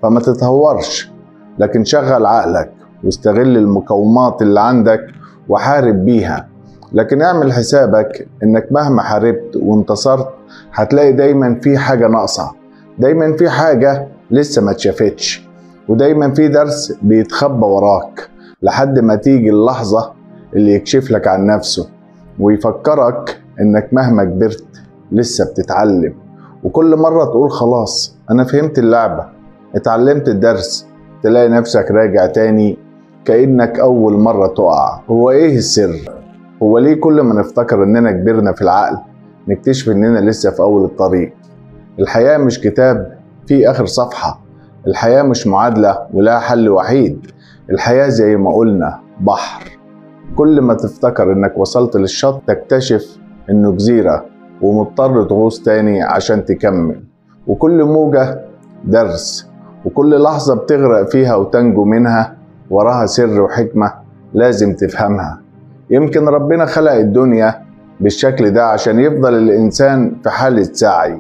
فما تتهورش، لكن شغل عقلك واستغل المقومات اللي عندك وحارب بيها. لكن اعمل حسابك انك مهما حاربت وانتصرت هتلاقي دايما في حاجة ناقصة، دايما في حاجة لسه ما اتشافتش، ودايما في درس بيتخبى وراك لحد ما تيجي اللحظة اللي يكشف لك عن نفسه ويفكرك انك مهما كبرت لسه بتتعلم. وكل مرة تقول خلاص انا فهمت اللعبة، اتعلمت الدرس، تلاقي نفسك راجع تاني كأنك اول مرة تقع. هو ايه السر؟ هو ليه كل ما نفتكر اننا كبرنا في العقل نكتشف اننا لسه في اول الطريق؟ الحياة مش كتاب في اخر صفحة، الحياة مش معادلة ولا حل وحيد، الحياة زي ما قلنا بحر، كل ما تفتكر انك وصلت للشط تكتشف انه جزيرة ومضطر تغوص تاني عشان تكمل. وكل موجة درس، وكل لحظة بتغرق فيها وتنجو منها وراها سر وحكمة لازم تفهمها. يمكن ربنا خلق الدنيا بالشكل ده عشان يفضل الإنسان في حالة سعي،